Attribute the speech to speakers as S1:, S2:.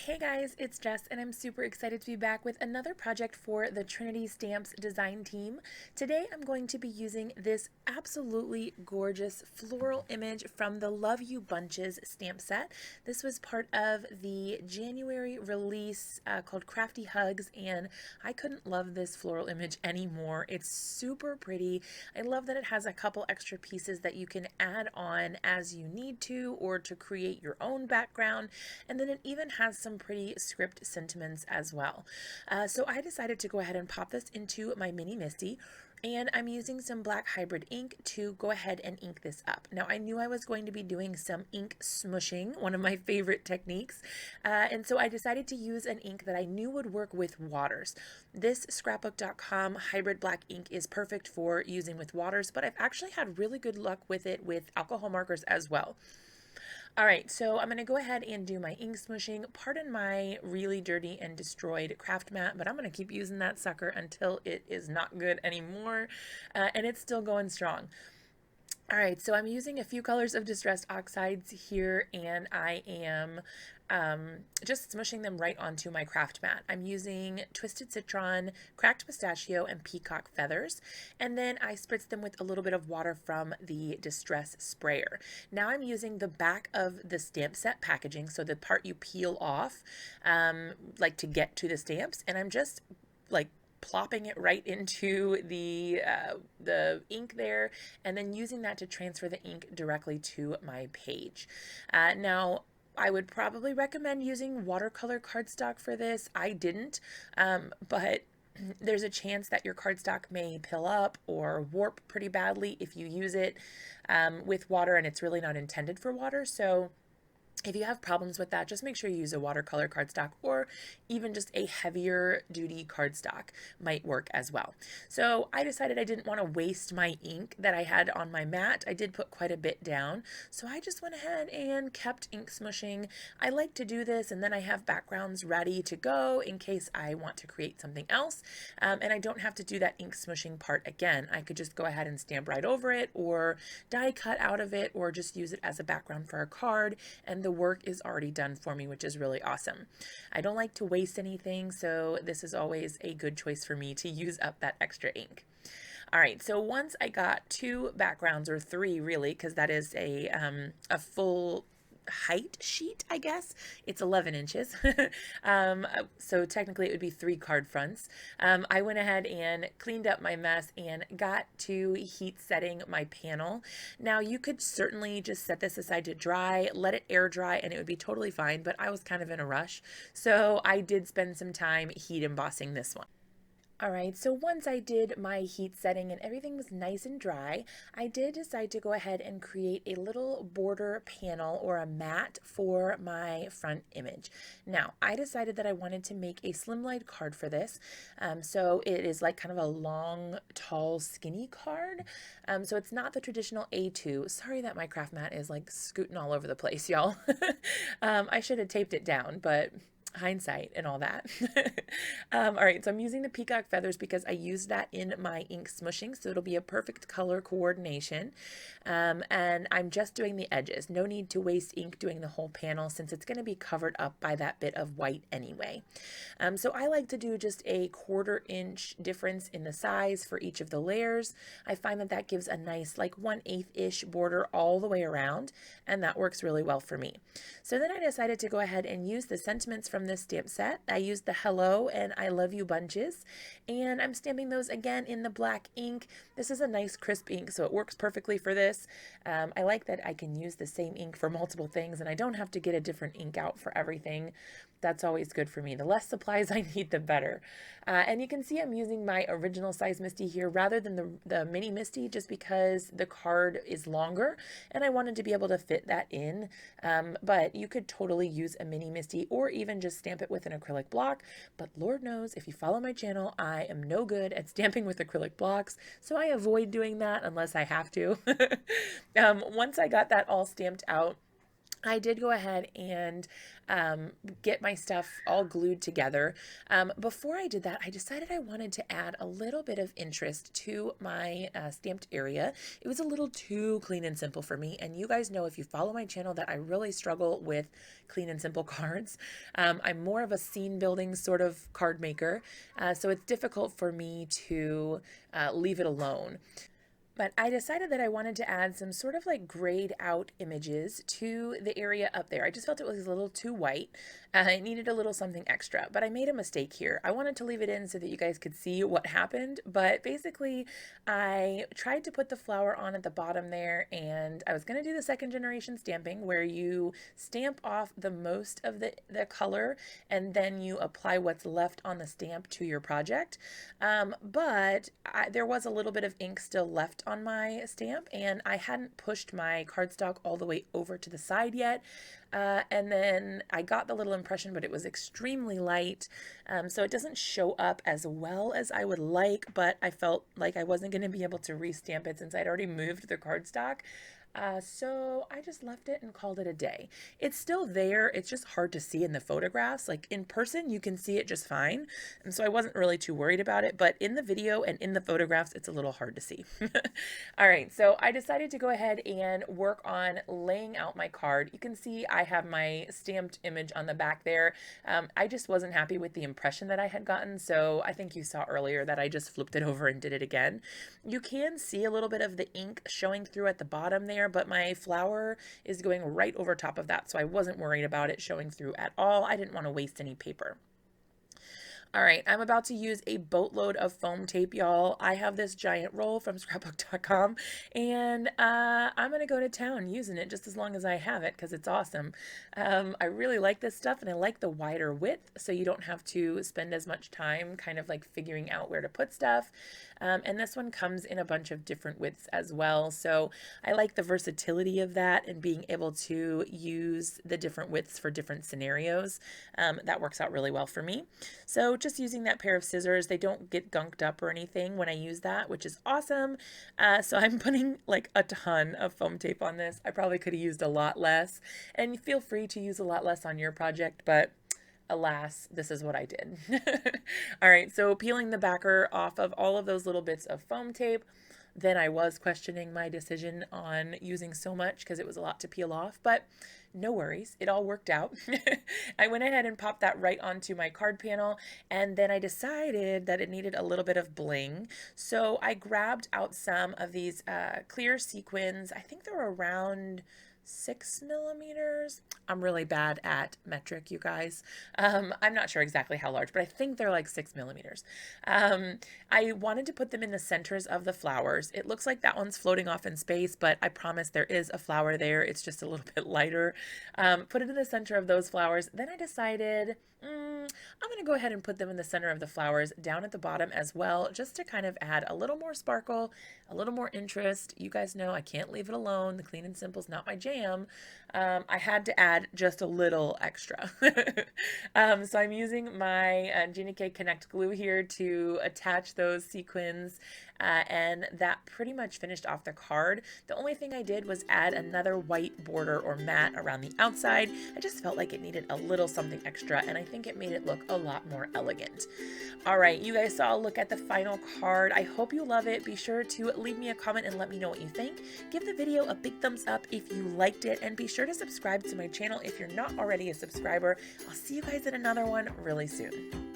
S1: Hey guys, it's Jess, and I'm super excited to be back with another project for the Trinity Stamps design team. Today I'm going to be using this absolutely gorgeous floral image from the Love You Bunches stamp set. This was part of the January release called Crafty Hugs, and I couldn't love this floral image anymore. It's super pretty. I love that it has a couple extra pieces that you can add on as you need to or to create your own background, and then it even has some pretty script sentiments as well. So I decided to go ahead and pop this into my mini MISTI, and I'm using some black hybrid ink to go ahead and ink this up. Now I knew I was going to be doing some ink smooshing, one of my favorite techniques, and so I decided to use an ink that I knew would work with waters. This scrapbook.com hybrid black ink is perfect for using with waters, but I've actually had really good luck with it with alcohol markers as well. All right, so I'm going to go ahead and do my ink smooshing. Pardon my really dirty and destroyed craft mat, but I'm going to keep using that sucker until it is not good anymore, and it's still going strong. All right, so I'm using a few colors of Distress Oxides here, and I am just smushing them right onto my craft mat. I'm using Twisted Citron, Cracked Pistachio, and Peacock feathers, and then I spritz them with a little bit of water from the Distress sprayer. Now I'm using the back of the stamp set packaging, so the part you peel off, like to get to the stamps, and I'm just like plopping it right into the ink there, and then using that to transfer the ink directly to my page. Now, I would probably recommend using watercolor cardstock for this. I didn't, but there's a chance that your cardstock may pill up or warp pretty badly if you use it with water, and it's really not intended for water. So if you have problems with that, just make sure you use a watercolor cardstock, or even just a heavier duty cardstock might work as well. So I decided I didn't want to waste my ink that I had on my mat. I did put quite a bit down, so I just went ahead and kept ink smushing. I like to do this, and then I have backgrounds ready to go in case I want to create something else, and I don't have to do that ink smushing part again. I could just go ahead and stamp right over it, or die cut out of it, or just use it as a background for a card, and the work is already done for me, which is really awesome. I don't like to waste anything, so this is always a good choice for me to use up that extra ink. All right, so once I got two backgrounds, or three really, because that is a full height sheet, I guess. It's 11 inches. So technically it would be three card fronts. I went ahead and cleaned up my mess and got to heat setting my panel. Now you could certainly just set this aside to dry, let it air dry, and it would be totally fine, but I was kind of in a rush. So I did spend some time heat embossing this one. All right, so once I did my heat setting and everything was nice and dry, I did decide to go ahead and create a little border panel or a mat for my front image. Now, I decided that I wanted to make a slimline card for this. So it is like kind of a long, tall, skinny card. So it's not the traditional A2. Sorry that my craft mat is like scooting all over the place, y'all. I should have taped it down, but hindsight and all that. All right, so I'm using the peacock feathers because I used that in my ink smushing, so it'll be a perfect color coordination. And I'm just doing the edges. No need to waste ink doing the whole panel since it's going to be covered up by that bit of white anyway. So I like to do just a 1/4 inch difference in the size for each of the layers. I find that that gives a nice like 1/8-ish border all the way around, and that works really well for me. So then I decided to go ahead and use the sentiments from this stamp set. I used the Hello and I Love You bunches, and I'm stamping those again in the black ink. This is a nice crisp ink, so it works perfectly for this. I like that I can use the same ink for multiple things, and I don't have to get a different ink out for everything. That's always good for me. The less supplies I need, the better. And you can see I'm using my original size MISTI here rather than the mini MISTI, just because the card is longer and I wanted to be able to fit that in. But you could totally use a mini MISTI or even just stamp it with an acrylic block. But Lord knows, if you follow my channel, I am no good at stamping with acrylic blocks, so I avoid doing that unless I have to. Once I got that all stamped out, I did go ahead and get my stuff all glued together. Before I did that, I decided I wanted to add a little bit of interest to my stamped area. It was a little too clean and simple for me, and you guys know if you follow my channel that I really struggle with clean and simple cards. I'm more of a scene building sort of card maker, so it's difficult for me to leave it alone. But I decided that I wanted to add some sort of like grayed out images to the area up there. I just felt it was a little too white. It needed a little something extra, but I made a mistake here. I wanted to leave it in so that you guys could see what happened, but basically I tried to put the flower on at the bottom there, and I was going to do the second generation stamping where you stamp off the most of the color and then you apply what's left on the stamp to your project. But there was a little bit of ink still left on my stamp, and I hadn't pushed my cardstock all the way over to the side yet. And then I got the little impression, but it was extremely light, so it doesn't show up as well as I would like, but I felt like I wasn't going to be able to restamp it since I'd already moved the cardstock. So I just left it and called it a day. It's still there. It's just hard to see in the photographs. Like in person, you can see it just fine. And so I wasn't really too worried about it, but in the video and in the photographs, it's a little hard to see. All right. So I decided to go ahead and work on laying out my card. You can see I have my stamped image on the back there. I just wasn't happy with the impression that I had gotten. So I think you saw earlier that I just flipped it over and did it again. You can see a little bit of the ink showing through at the bottom there, but my flower is going right over top of that, so I wasn't worried about it showing through at all. I didn't want to waste any paper. All right, I'm about to use a boatload of foam tape, y'all. I have this giant roll from scrapbook.com, and I'm going to go to town using it just as long as I have it because it's awesome. I really like this stuff, and I like the wider width, so you don't have to spend as much time kind of like figuring out where to put stuff. And this one comes in a bunch of different widths as well, so I like the versatility of that and being able to use the different widths for different scenarios. That works out really well for me. So just using that pair of scissors, they don't get gunked up or anything when I use that, which is awesome. So I'm putting like a ton of foam tape on this. I probably could have used a lot less, and feel free to use a lot less on your project, but alas, this is what I did. All right, so peeling the backer off of all of those little bits of foam tape. Then I was questioning my decision on using so much because it was a lot to peel off, but no worries, it all worked out. I went ahead and popped that right onto my card panel, and then I decided that it needed a little bit of bling. So I grabbed out some of these clear sequins. I think they were around 6 millimeters. I'm really bad at metric, you guys. I'm not sure exactly how large, but I think they're like 6 millimeters. I wanted to put them in the centers of the flowers. It looks like that one's floating off in space, but I promise there is a flower there. It's just a little bit lighter. Put it in the center of those flowers. Then I decided I'm going to go ahead and put them in the center of the flowers down at the bottom as well, just to kind of add a little more sparkle, a little more interest. You guys know I can't leave it alone. The clean and simple is not my jam. I had to add just a little extra. So I'm using my Gina K Connect glue here to attach those sequins, and that pretty much finished off the card. The only thing I did was add another white border or mat around the outside. I just felt like it needed a little something extra, and I think it made it look a lot more elegant. All right, you guys saw a look at the final card. I hope you love it. Be sure to leave me a comment and let me know what you think. Give the video a big thumbs up if you liked it, and be sure to subscribe to my channel if you're not already a subscriber. I'll see you guys in another one really soon.